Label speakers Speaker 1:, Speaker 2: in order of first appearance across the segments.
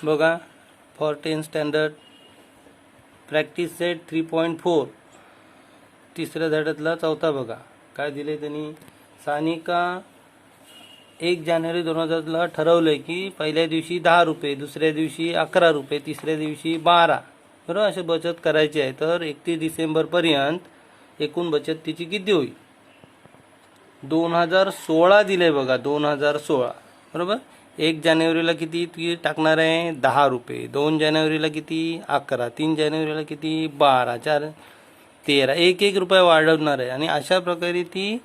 Speaker 1: बघा for 10th standard practice set 3.4 तिसऱ्या धड्यातला चौथा बघा काय दिले त्यांनी. सानिका 1 जानेवारी 2000ला ठरवलंय की पहिल्या दिवशी 10 रुपये, दुसऱ्या दिवशी 11 रुपये, तिसऱ्या दिवशी 12, बरोबर असे बचत करायची आहे. तर 31 डिसेंबरपर्यंत एकूण बचत तिची किती होईल. 2016 दिले बघा, 2016 बरोबर. 1 जानेवारीला किती ती टाकणार आहे 10 रुपये, 2 जानेवारीला किती 11, 3 जानेवारीला किती 12, 4 13, 1 रुपया वाढवणार आहे. आणि अशा प्रकारे ती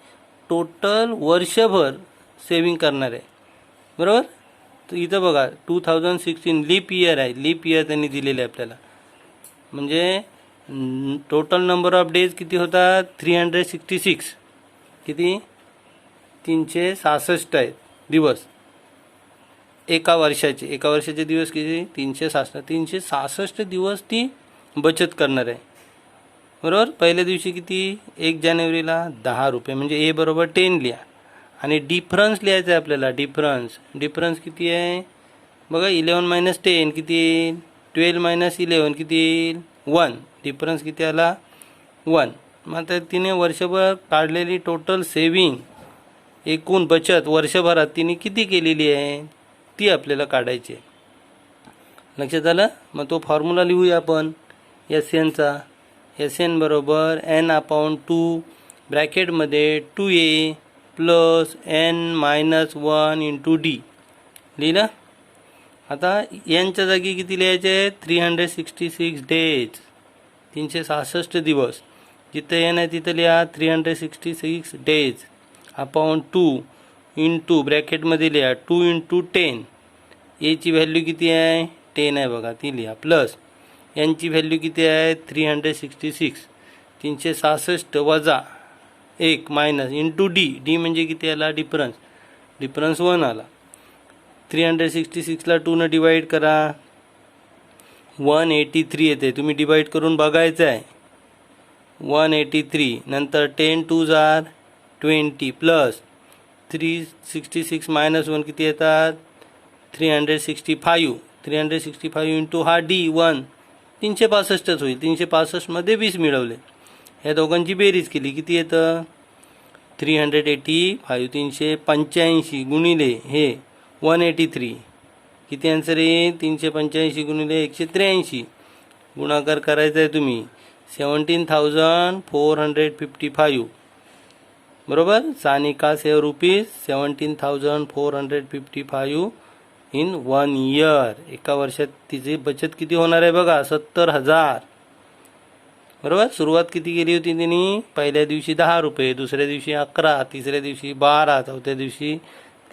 Speaker 1: टोटल वर्षभर सेविंग करणार आहे बरोबर. तर इथं बघा 2016 लीप इयर आहे, लीप इयर त्यांनी दिलेले आहे आपल्याला. म्हणजे टोटल नंबर ऑफ डेज किती होतात 366, किती 366 आहेत दिवस एका वर्षाचे दिवस किती 366 दिवस ती बचत करणार आहे बरोबर. पहिल्या दिवशी किती 1 जानेवारीला 10 रुपये, म्हणजे ए बरोबर 10 लिहा. आणि डिफरन्स लिहायचा आहे आपल्याला. डिफरन्स किती आहे बघा. 11 - 10 किती येईल, 12 - 11 किती येईल 1. डिफरन्स किती आला 1. मग आता तिने वर्षभर काढलेली टोटल सेविंग, एकूण बचत वर्षभरात तिने किती केलेली आहे ती आपल्याला काढायची आहे. लक्षात आलं. मग तो फॉर्म्युला लिहूया आपण SNचा. SN बरोबर n/2 ब्रॅकेटमध्ये 2a plus n-1 into d लिहिलं. आता nच्या जागी किती लिहायचे आहे 366 डेज, 366 दिवस. जिथं n आहे तिथं लिहा 366 डेज अपॉन 2 इंटू ब्रॅकेटमध्ये लिहा 2 इंटू 10. एची व्हॅल्यू किती आहे 10 आहे बघा ती लिहा, प्लस एनची व्हॅल्यू किती आहे 366, 366 वजा 1 मायनस इंटू डी म्हणजे किती आला डिफरन्स 1 आला. 366ला 2 डिवाइड करा 183 येते. तुम्ही डिवाइड करून बघायचं आहे 183. नंतर 10 2s are 20 प्लस 366 मायनस 1 किती येतात 365 इंटू हा डी 1 365च होईल. 365 मध्ये 20 मिळवले. ह्या दोघांची बेरीज केली किती येतं 385. 385 गुणिले हे 183 किती आन्सर आहे 385 गुणिले 183. गुणाकार करायचा आहे तुम्ही 17,455 बरोबर. Sanika save rupees 17,455 in 1 year. एका वर्षात तिची बचत किती होणार आहे बघा 70,000 बरोबर. सुरुवात किती केली होती तिने पहिल्या दिवशी 10 रुपये, दुसऱ्या दिवशी 11, तिसऱ्या दिवशी 12, चौथ्या दिवशी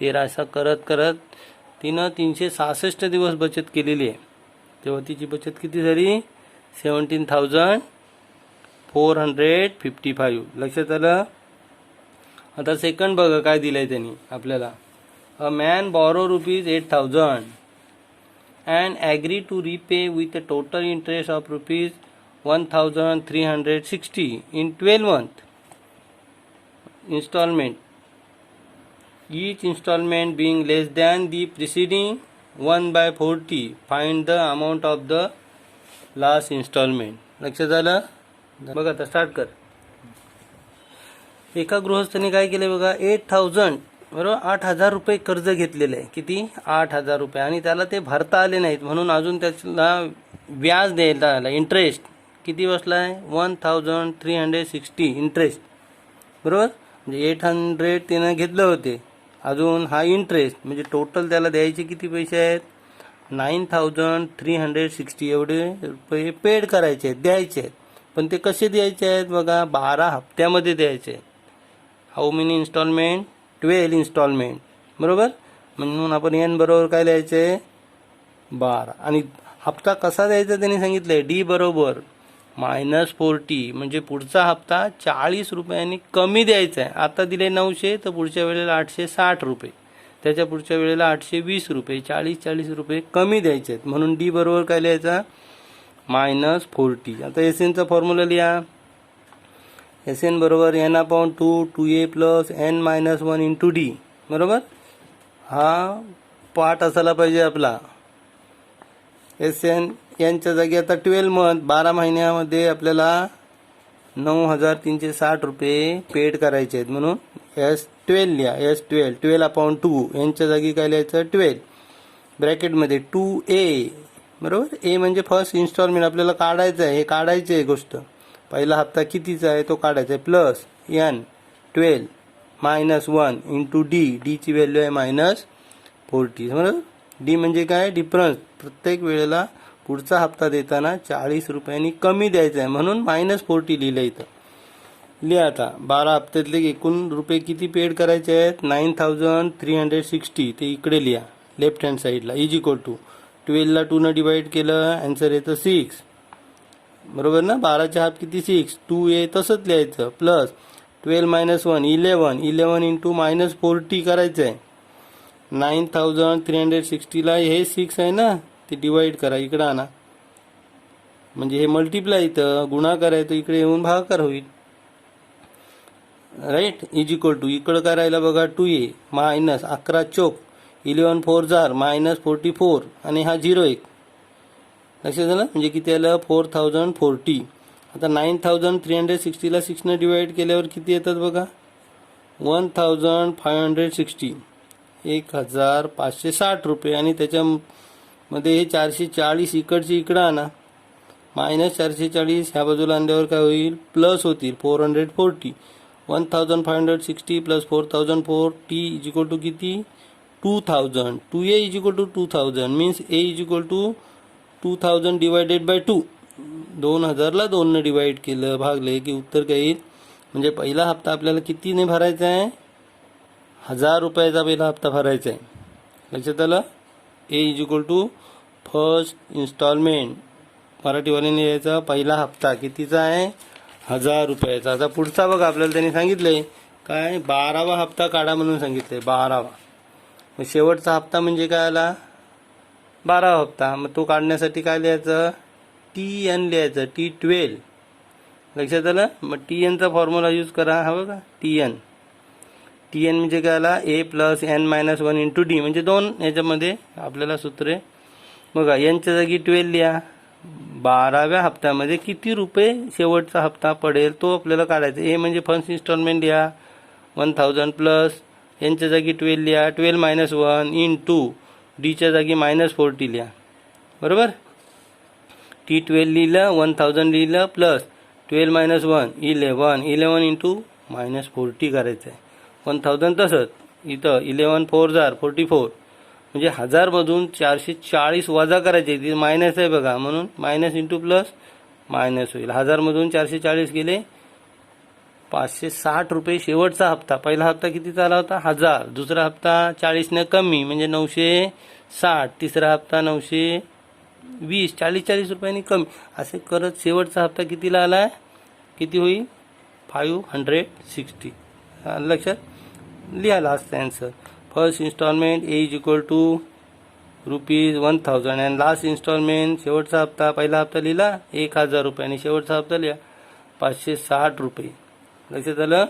Speaker 1: 13, असं करत करत तिनं 366 दिवस बचत केलेली आहे. तेव्हा तिची बचत किती झाली 17,455. लक्षात आलं. आता सेकंड बघा काय दिलंय त्यांनी आपल्याला. A man borrow rupees 8,000 and agree to repay with a total interest of rupees 1,360 in 12 month installment, each installment being less than the preceding 1/40. Find the amount of the last installment. लक्षात आलं बघा. आता start कर. एका गृहस्थाने काय केले बघा 8,000 बरोबर 8,000 रुपये कर्ज घेतलेले आहे. किती 8,000 रुपये. आणि त्याला ते भरता आले नाहीत म्हणून अजून त्याला व्याज द्यायला आला. इंटरेस्ट किती बसला आहे 1,360 इंटरेस्ट बरोबर. म्हणजे 800 त्यानं घेतले होते, अजून हा इंटरेस्ट म्हणजे टोटल त्याला द्यायचे किती पैसे आहेत 9,360. एवढे रुपये पेड करायचे आहेत, द्यायचे आहेत. पण ते कसे द्यायचे आहेत बघा 12 हप्त्यामध्ये द्यायचे आहेत. हाऊ मेनी इन्स्टॉलमेंट 12 इन्स्टॉलमेंट बरोबर. म्हणून आपण एन बरोबर काय लिहायचे 12. आणि हप्ता कसा द्यायचा त्यांनी सांगितलं आहे डी बरोबर -40. म्हणजे पुढचा हप्ता 40 रुपयांनी कमी द्यायचा आहे. आता दिले 900 तर पुढच्या वेळेला 860 रुपये, त्याच्या पुढच्या वेळेला 820 रुपये, 40 रुपये कमी द्यायचे आहेत. म्हणून डी बरोबर काय लिहायचा -40. आता SNचा फॉर्म्युला लिहा. SN बरोबर n/2 2a plus n-1 into D बरोबर. हा पार्ट असायला पाहिजे आपला एस एन यांच्या जागी आता 12 मंथ 12 महिन्यामध्ये आपल्याला 9,360 रुपये पेड करायचे आहेत, म्हणून S12 लिहा. S12 12/2 यांच्या जागी काय लिहायचं 12 ब्रॅकेटमध्ये 2A. बरोबर. ए म्हणजे फर्स्ट इन्स्टॉलमेंट आपल्याला काढायचं आहे, हे काढायची आहे गोष्ट. पहिला हप्ता कितीचा आहे तो काढायचा आहे, प्लस N12 -1 इंटू डी. डीची व्हॅल्यू आहे -40. बरोबर. डी म्हणजे काय डिफरन्स. प्रत्येक वेळेला पुढचा हप्ता देताना 40 रुपयांनी कमी द्यायचा आहे, म्हणून -40 लिहिलं इथं. लिहा आता 12 हप्त्यातले एकूण रुपये किती पेड करायचे आहेत 9,360. ते इकडे लिहा लेफ्ट हँड साईडला. इज इक्वल टू 12 ला 2 न डिवाइड केलं आन्सर येतं 6. बरोबर ना. 12चे हाफ किती 6. 2A तसंच लिहायचं प्लस 12 -1 11 इंटू -40 करायचं आहे. 9,360 ला हे 6 आहे ना ते डिवाइड करा, इकडं आणा. म्हणजे हे मल्टिप्लाय इथं गुणाकार आहे तो इकडे येऊन भागाकार होईल. राईट. इज इक्वल टू इकडं करायला बघा 2A मायनस 11 चोक 11 4 जार -44 आणि हा 0 1 लक्षात झालं. म्हणजे किती आलं 4,040. आता 9,360 ला 6 ने डिवाइड केल्यावर किती येतात बघा 1,560 1,560 रुपये. आणि त्याच्यामध्ये हे 440 इकडची इकडं आणा. -440 ह्या बाजूला आणल्यावर काय होईल प्लस होतील 440. 1,560 प्लस 4,040 इज इक्वल टू किती 2,000. 2A is equal to 2,000 means A is equal to 2,000 divided by 2. 2,000 ला 2 ने डिवाइड केलं भागले की उत्तर काय येईल. म्हणजे पहिला हप्ता आपल्याला कितीने भरायचा आहे 1,000 रुपयाचा पहिला हप्ता भरायचा आहे. लक्षात आलं. A is equal to first instalment मराठीवाल्याने यायचा पहिला हप्ता कितीचा आहे 1,000 रुपयाचा. आता पुढचा बघा आपल्याला त्यांनी सांगितलंय काय 12वा हप्ता काढा म्हणून सांगितलंय 12वा. मग शेवटचा हप्ता म्हणजे काय आला 12वा हप्ता. मग तो काढण्यासाठी काय लिहायचं TN लिहायचं T12. लक्षात आलं. मग TNचा फॉर्म्युला यूज करा. हा बघा TN म्हणजे काय आला A plus N -1 into D. म्हणजे 2 याच्यामध्ये आपल्याला सूत्रे बघा. यांच्या जागी 12 लिहा. 12व्या हप्त्यामध्ये किती रुपये शेवटचा हप्ता पडेल तो आपल्याला काढायचा. ए म्हणजे फर्स्ट इन्स्टॉलमेंट लिहा 1,000 प्लस यांच्या जागी 12 लिहा 12 -1 इंटू डीच्या जागी -40 लिहा. बरोबर. T12 लिहिलं 1,000 लिहिलं प्लस 12 -1 11 इंटू -40 करायचं आहे. 1,000 तसंच इथं 11 4 जार 44. म्हणजे 1,000 मधून 440 वजा करायचे. तिथे मायनस आहे बघा म्हणून मायनस इंटू प्लस मायनस होईल. 1,000 मधून 440 गेले 560 रुपये शेवटचा हप्ता. पहिला हप्ता किती झाला होता 1,000. दुसरा हप्ता 40 ने कमी म्हणजे 960. तिसरा हप्ता 920. 40 रुपयांनी कमी असे करत शेवटचा हप्ता कितीला आला किती होईल 560. लक्षात लिहा last answer. First instalment A is equal to ₹1,000 and last instalment शेवटचा हप्ता पहिला हप्ता लिहिला 1,000 रुपये आणि शेवटचा हप्ता लिहा 560 रुपये. लक्षात आलं.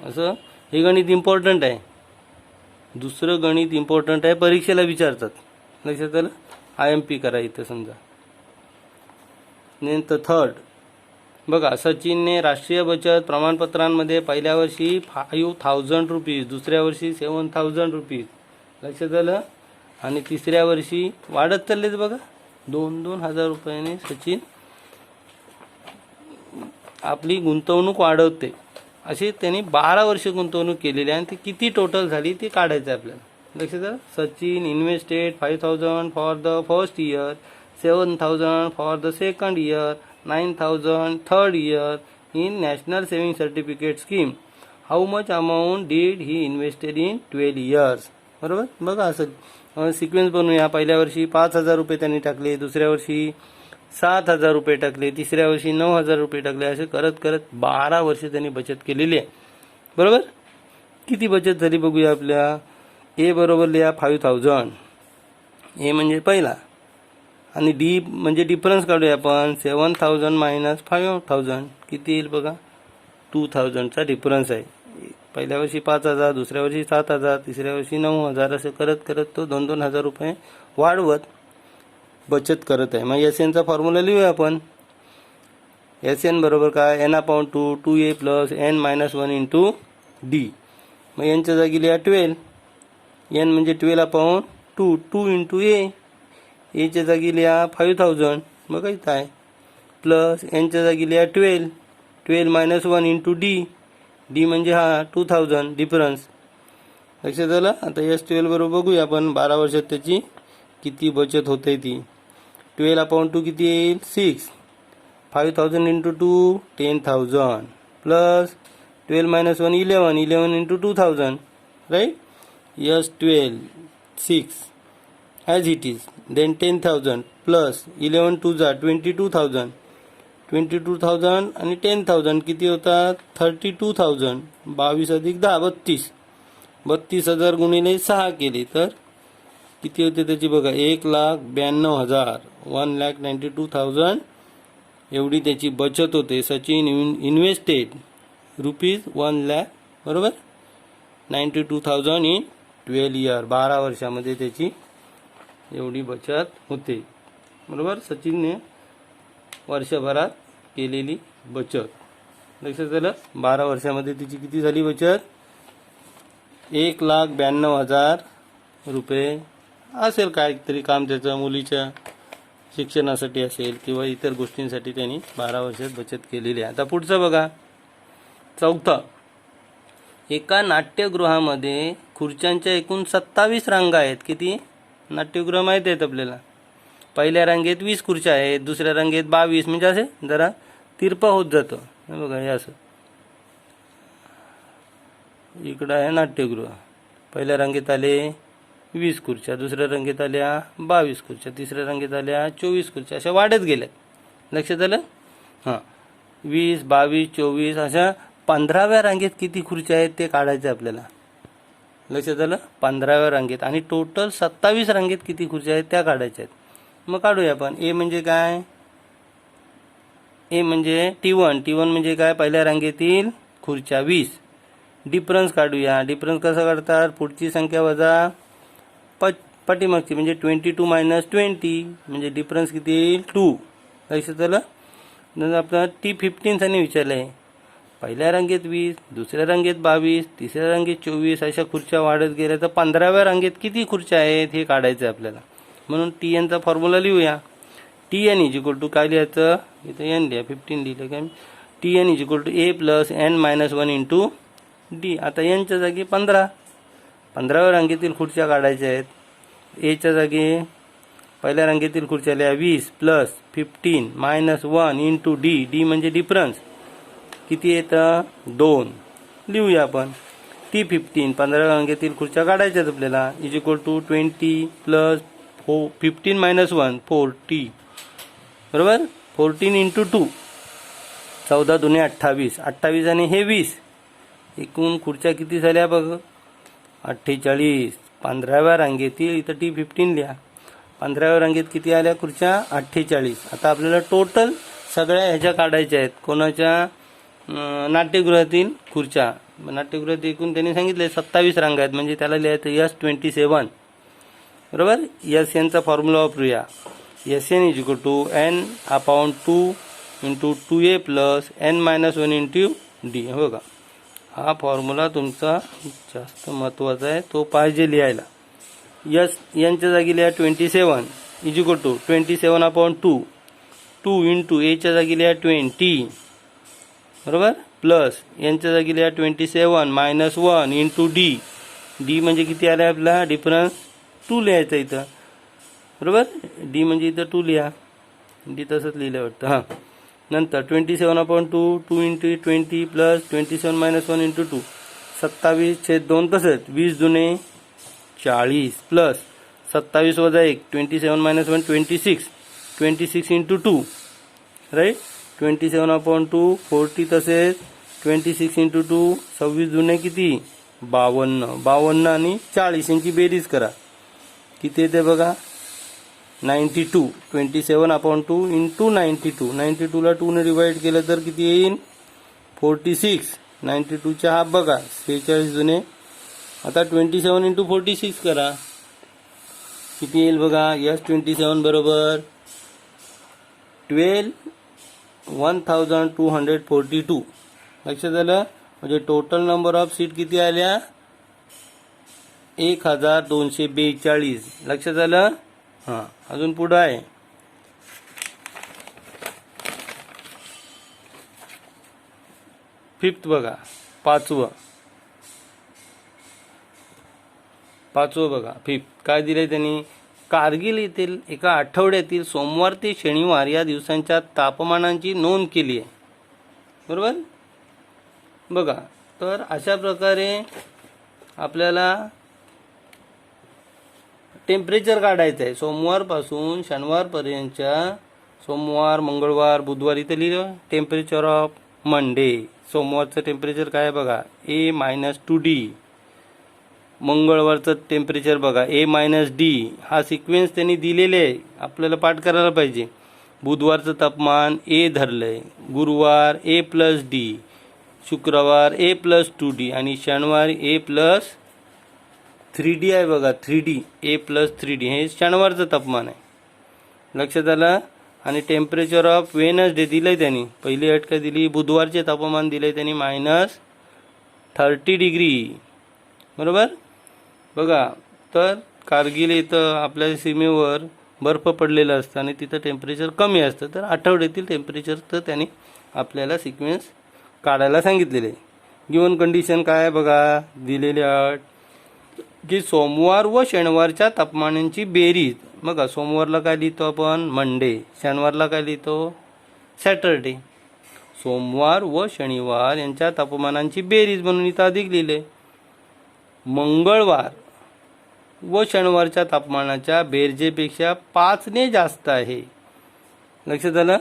Speaker 1: असं हे गणित इम्पॉर्टंट आहे. दुसरं गणित इम्पॉर्टंट आहे परीक्षेला विचारतात. लक्षात आलं. IMP करा इथं समजा. नंतर थर्ड बघा सचिनने राष्ट्रीय बचत प्रमाणपत्रांमध्ये पहिल्या वर्षी 5,000 रुपीज दुसऱ्या वर्षी 7,000 रुपीज. लक्षात आलं. आणि तिसऱ्या वर्षी वाढत चाललेच बघा 2,000 रुपयाने सचिन आपली गुंतवणूक वाढवते. अशी त्यांनी 12 वर्ष गुंतवणूक केलेली आहे आणि ती किती टोटल झाली ती काढायचं आपल्याला. लक्षात आलं. Sachin invested 5,000 for the first year 7,000 for the second year 9,000 third year in national saving certificate scheme. How much amount did he invested in 12 years. बरोबर. बघा असं सिक्वेन्स बनवूया. पहिल्या वर्षी 5,000 रुपये त्यांनी टाकले. दुसऱ्या वर्षी 7,000 रुपये टाकले. तिसऱ्या वर्षी 9,000 रुपये टाकले. असे करत करत 12 वर्ष त्यांनी बचत केलेली आहे. बरोबर. किती बचत झाली बघूया आपल्या. ए बरोबर लिहा 5,000. ए म्हणजे पहिला आणि डी म्हणजे डिफरन्स काढूया आपण 7,000 मायनस 5,000 किती येईल बघा 2,000चा डिफरन्स आहे. पहिल्या वर्षी 5,000 दुसऱ्या वर्षी 7,000 तिसऱ्या वर्षी 9,000 असं करत करत तो 2,000 रुपये वाढवत बचत करत आहे. मग एस एनचा फॉर्म्युला लिहूया आपण. एस एन बरोबर काय, n upon 2 2a plus n minus 1 into d. मग एनच्या जागी लिहा 12. एन म्हणजे 12 अपॉन 2 2 इंटू एच्या जागी लिहा 5000. मग इथं आहे प्लस एनच्या जागी लिहा 12 12 मायनस 1 इंटू डी. डी म्हणजे हा 2000 डिफरन्स. लक्षात आलं. आता S12 बरोबर बघूया आपण 12 वर्षात त्याची किती बचत होते ती. 12 अपॉन 2 किती येईल 6. 5000 into 2 10,000 plus 12 minus 1 11 11 into 2000 right. S12 6 as it is. Then 10,000 plus 11 2 जा 22,000 22,000 आणि 10,000 किती होतात 32,000. 22 अधिक 10 32. 32,000 गुणिले 6 केले तर किती होते त्याची बघा 1,92,000 1,92,000 एवढी त्याची बचत होते. सचिन इन्व्हेस्टेड रुपीज 1 लाख बरोबर 92,000 इन 12 इयर. 12 वर्षामध्ये त्याची एवढी बचत होते बरोबर. सचिनने वर्षभरात केलेली बचत. लक्षात आलं. 12 वर्षामध्ये तिची किती झाली बचत 1,92,000 रुपये असेल. काहीतरी काम त्याचं मुलीच्या शिक्षणासाठी असेल किंवा इतर गोष्टींसाठी त्यांनी 12 वर्षात बचत केलेली आहे. आता पुढचं बघा 4. एका नाट्यगृहामध्ये खुर्च्यांच्या एकूण 27 रांगा आहेत. किती नाट्यगृह माहीत आहेत आपल्याला. पहिल्या रांगेत 20 खुर्च्या आहेत, दुसऱ्या रांगेत 22. म्हणजे असे जरा तिरपा होत जातं. बघा हे असं इकडं आहे नाट्यगृह. पहिल्या रांगेत आले 20 खुर्च्या, दुसऱ्या रांगेत आल्या 22 खुर्च्या, तिसऱ्या रांगेत आल्या 24 खुर्च्या. अशा वाढत गेल्या. लक्षात आलं. हां 20 22 24 अशा 15व्या रांगेत किती खुर्च्या आहेत ते काढायचं आपल्याला. लक्षात आलं. 15व्या रांगेत आणि टोटल 27 रांगेत किती खुर्च्या आहेत त्या काढायच्या आहेत. मग काढूया आपण. ए म्हणजे काय ए म्हणजे T1 म्हणजे काय पहिल्या रांगेतील खुर्च्या 20. डिफरन्स काढूया. डिफरन्स कसं काढतात पुढची संख्या वजा पाठीमागची म्हणजे 22 मायनस 20 म्हणजे डिफरन्स किती येईल 2. लक्षात आलं. नंतर आपलं T15 साठी विचारलं आहे. पहिल्या रांगेत 20, दुसऱ्या रांगेत 22, तिसऱ्या रांगेत 24 अशा खुर्च्या वाढत गेल्या तर 15व्या रांगेत किती खुर्च्या आहेत हे काढायचं आहे आपल्याला. म्हणून TN चा फॉर्म्युला लिहूया. TN इज इक्वल टू काय लिहायचं इथं एन लिहा 15 लिहिलं काय. TN is equal to A plus N minus 1 into d. आता एनच्या जागी 15. 15व्या रांगेतील खुर्च्या काढायच्या आहेत. एच्या जागी पहिल्या रांगेतील खुर्च्या लिहा 20 plus 15 minus 1 into D. D म्हणजे डिफरन्स किती येतं 2. लिहूया आपण. T15 15व्या रांगेतील खुर्च्या काढायच्यात आपल्याला is equal to 20 plus 15 minus 1 40 बरोबर 14 इंटू 2 14 दुने 28 28 आणि हे 20 एकूण खुर्च्या किती झाल्या बघ 48. 15व्या रांगेतील इथं T15 लिहा. 15व्या रांगेत किती आल्या खुर्च्या 48. आता आपल्याला टोटल सगळ्या ह्याच्या काढायच्या आहेत. कोणाच्या नाट्यगृहातील खुर्च्या. नाट्यगृहात एकूण त्यांनी सांगितले 27 रांगा आहेत म्हणजे त्याला लिहायचं S27 बरोबर. SN चा फॉर्म्युला वापरूया. SN is equal to N upon 2 into 2A plus N minus 1 into d. हे बघा हा फॉर्म्युला तुमचा जास्त महत्त्वाचा आहे तो पाहिजे लिहायला. Nच्या जागी लिहा 27 is equal to 27 upon 2 into एच्या जागी लिहा 20 बरोबर प्लस यांच्या जागी लिहा 27 मायनस 1 इंटू डी. डी म्हणजे किती आला आपला डिफरन्स 2 लिहायचं इथं बरोबर. डी म्हणजे इथं 2 लिहा. डी तसंच लिहिलं वाटतं. हां नंतर 27 upon 2 into 20 plus 27 minus 1 into 2 27/2 तसंच 20 दुने 40 प्लस 27 वजा 1 27 मायनस 1 26 इंटू 2 राईट. 27 अपॉन 2 40 तसेच 26 इंटू 2 26 दुने किती 52 आणि 40 यांची बेरीज करा किती येते बघा 92. 27 अपॉन 2 इंटू 92 92ला 2 ने डिवाइड केलं तर किती येईल 46. 92च्या हाफ बघा 46 जुने. आता 27 इंटू 46 करा किती येईल बघा, S27 बरोबर 12,242. लक्षात आलं. म्हणजे टोटल नंबर ऑफ सीट किती आल्या, 1242. लक्षात आलं. हां, अजून पुढं आहे. फिफ्थ बघा, पाचवं बघा, फिफ्थ काय दिलंय त्यांनी. कारगिल येथील एका आठवड्यातील सोमवार ते शनिवार या दिवसांच्या तापमानांची नोंद केली आहे. बरोबर बघा. तर अशा प्रकारे आपल्याला टेम्परेचर काढायचं आहे सोमवारपासून शनिवारपर्यंतच्या. सोमवार, मंगळवार, बुधवार इथं लिहिलं टेम्परेचर ऑफ मंडे. सोमवारचं टेम्परेचर काय आहे बघा, A-2D. मंगळवारचं टेम्परेचर बघा A-D. हा सिक्वेन्स त्यांनी दिलेले आहे, आपल्याला पाठ करायला पाहिजे. बुधवारचं तापमान A धरलं आहे, गुरुवार A+D, शुक्रवार A+2D आणि शनिवार A+3D आहे बघा, 3D A+3D. हे शनिवारचं तापमान आहे. लक्षात आलं. आणि टेम्परेचर ऑफ वेनसडे दिलं आहे त्यांनी. पहिली अट काय दिली, बुधवारचे तापमान दिलं आहे त्यांनी -30 डिग्री. बरोबर बघा. तर कारगिल इथं आपल्या सीमेवर बर्फ पडलेला असतं आणि तिथं टेम्परेचर कमी असतं. तर आठवड्यातील टेम्परेचर तर त्यांनी आपल्याला सिक्वेन्स काढायला सांगितलेले आहे. गिवन कंडिशन काय आहे बघा, दिलेली अट की सोमवार व शनिवारच्या तापमानांची बेरीज. बघा, सोमवारला काय लिहितो आपण, मंडे. शनिवारला काय लिहितो, सॅटरडे. सोमवार व शनिवार यांच्या तापमानांची बेरीज म्हणून इथं अधिक लिहिले. मंगळवार व शनिवारच्या तापमानाच्या बेरजेपेक्षा 5ने जास्त आहे. लक्षात आलं.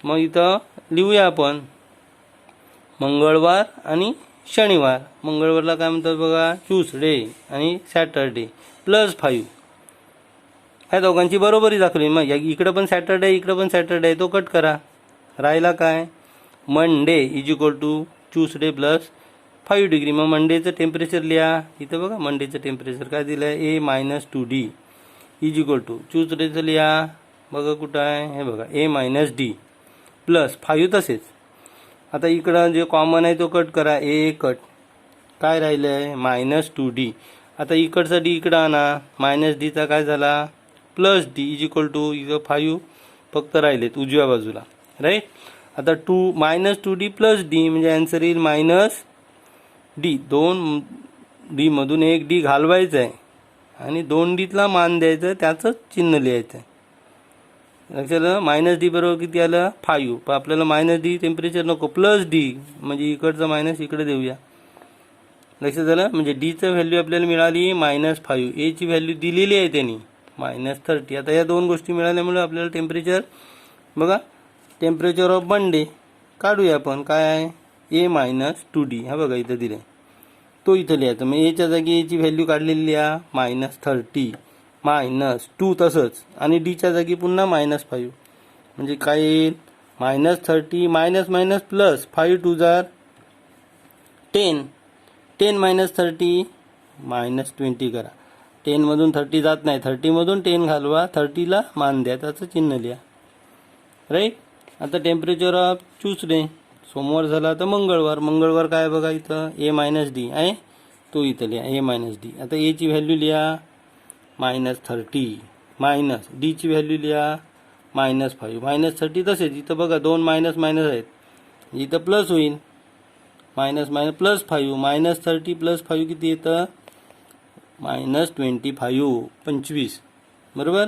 Speaker 1: मग इथं लिहूया आपण मंगळवार आणि शनिवार. मंगळवारला काय म्हणतात बघा, ट्यूसडे आणि सॅटरडे +5. ह्या दोघांची बरोबरी दाखवली. मग इकडं पण सॅटरडे, इकडं पण सॅटरडे, तो कट करा. राहिला काय, मंडे = ट्यूसडे +5 डिग्री. मग मंडेचं टेम्परेचर लिहा. इथं बघा मंडेचं टेम्परेचर काय दिलं आहे, A-2D = ट्यूसडेचं लिहा. बघा कुठं आहे, हे बघा A-D +5 तसेच. आता इकडं जे कॉमन आहे तो कट करा. A cut. काय राहिलं आहे, -2D. आता इकडचा D इकडं आणा. -Dचा काय झाला, +D = इथं 5 फक्त राहिलेत उजव्या बाजूला. राईट. आता -2D +D म्हणजे आन्सर येईल -D. 2D मधून एक D घालवायचं आहे आणि 2Dतला मान द्यायचं, त्याचं चिन्ह लिहायचं आहे. लक्षात आलं. -D बरोबर किती आलं, 5. पण आपल्याला -D टेम्परेचर नको, +D म्हणजे इकडचं मायनस इकडे देऊया. लक्षात आलं. म्हणजे Dचं व्हॅल्यू आपल्याला मिळाली -5. Aची व्हॅल्यू दिलेली आहे त्यांनी -30. आता या दोन गोष्टी मिळाल्यामुळे आपल्याला टेम्परेचर बघा, टेम्परेचर ऑफ मंडे काढूया आपण. काय आहे, A-2D. हा बघा इथं दिले, तो इथं लिहायचा. मग Aच्या जागी Aची व्हॅल्यू काढलेली लिहा -30 -2 तसंच, आणि Dच्या जागी पुन्हा -5. म्हणजे काय येईल, -30 - +5 2 10. 10 - 30 -20 करा. 10 मधून 30 जात नाही, 30 मधून 10 घालवा, 30ला मान द्या, त्याचं चिन्ह लिहा. राईट. आता टेम्परेचर ऑफ ट्यूसडे, सोमवार झाला तर मंगळवार. मंगळवार काय बघा इथं A-D आहे, तो इथं लिहा A-D. आता Aची व्हॅल्यू लिहा -30 Dची व्हॅल्यू लिहा -5 -30 तसेच. इथं बघा 2 मायनस आहेत, इथं प्लस होईल. -+5 -30 +5 किती येतं, -25 25. बरोबर.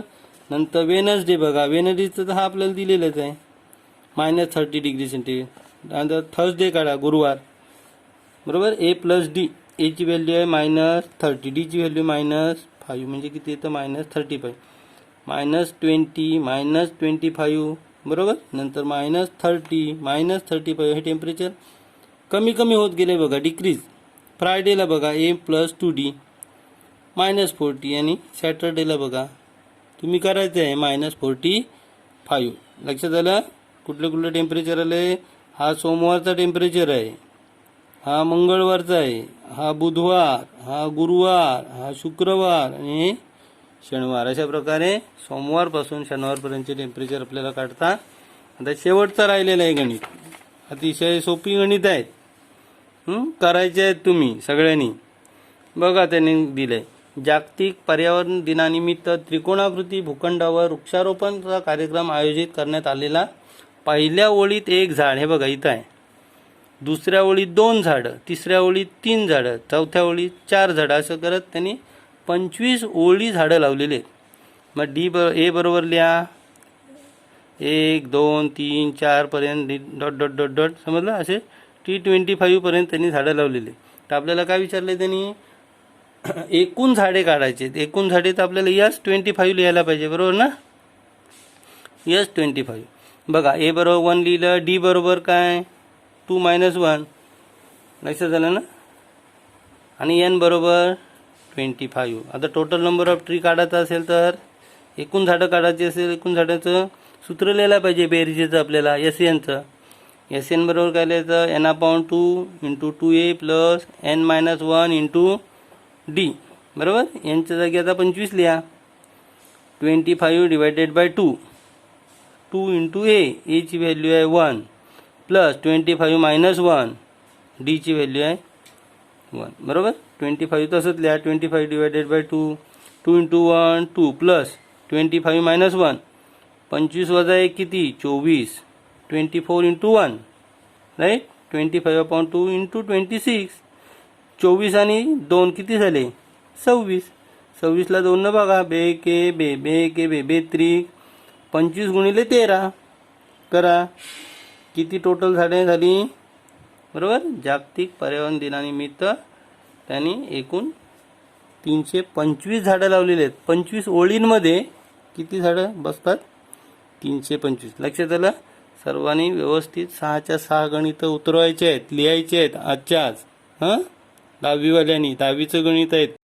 Speaker 1: नंतर वेनसडे बघा, वेनसडेचं तर हा आपल्याला दिलेलंच आहे -30 डिग्री सेंटीग्रेड. नंतर थर्सडे काढा, गुरुवार. बरोबर. A+D. Aची व्हॅल्यू आहे -30, Dची व्हॅल्यू -5 म्हणजे किती येतं -35 -20 -25. बरोबर. नंतर -30 -35. हे टेम्परेचर कमी होत गेले बघा, डिक्रीज. फ्रायडेला बघा A+2D -40 आणि सॅटर्डेला बघा तुम्ही करायचं आहे -45. लक्षात आलं. कुठलं टेम्परेचर आलं, हा सोमवारचा टेम्परेचर आहे, हा मंगळवारचा आहे, हा बुधवार, हा गुरुवार, हा शुक्रवार आणि शनिवार. अशा प्रकारे सोमवारपासून शनिवारपर्यंतचे टेम्परेचर आपल्याला काढता. आता शेवटचं राहिलेलं आहे गणित. अतिशय सोपी गणित आहेत, करायचे आहेत तुम्ही सगळ्यांनी. बघा त्यांनी दिलंय, जागतिक पर्यावरण दिनानिमित्त त्रिकोणाकृती भूखंडावर वृक्षारोपणचा कार्यक्रम आयोजित करण्यात आलेला. पहिल्या ओळीत 1 झाड, हे बघा इथं आहे. दुसऱ्या ओळीत 2 झाडं, तिसऱ्या ओळीत 3 झाडं, चौथ्या ओळीत 4 झाडं, असं करत त्यांनी 25 ओळी झाडं लावलेली आहेत. मग ए बरोबर लिहा, 1 2 3 4 पर्यंत डॉट डॉट डॉट डॉट, समजलं. असे T25 पर्यंत त्यांनी झाडं लावलेली. तर आपल्याला काय विचारलंय त्यांनी, एकूण झाडे काढायचे. एकूण झाडे तर आपल्याला S25 लिहायला पाहिजे, बरोबर ना. S25. बघा, ए बरोबर 1 लिहिलं, डी बरोबर काय 2 - 1, लक्षात झालं ना. आणि एन बरोबर 25. आता टोटल नंबर ऑफ ट्री काढायचा असेल तर एकूण झाडं काढायची असेल, एकूण झाडाचं सूत्र लिहायला पाहिजे बेरजेचं आपल्याला, SNचं. SN बरोबर काय लिहायचं, n/2 × 2a + n-1 × d, बरोबर. यांच्या जागी आता 25 लिहा. 25 / 2, 2 × a ची व्हॅल्यू आहे 1 + 25 - 1, d ची व्हॅल्यू आहे 1, बरोबर. 25 तसंच लिहा, 25 / 2, 2 × 1 2 + 25 - 1, 25 - 1 किती 24, 24 × 1, राईट. 25/2 × 26, 24 आणि 2 किती झाले 26. 26 ला 2 न बघा, बेके बे बेके बे बेत्रिक, 25 × 13 करा, किती टोटल झाडे झाली, बरोबर. जागतिक पर्यावरण दिनानिमित्त त्यांनी एकूण 325 झाडं लावलेली आहेत. 25 ओळींमध्ये किती झाडं बसतात, 325. लक्षात आलं. सर्वांनी व्यवस्थित 6च्या 6 गणितं उतरवायचे आहेत, लिहायचे आहेत आजच्या आज. 10वी वाल्यांनी 10वीचं गणित आहेत.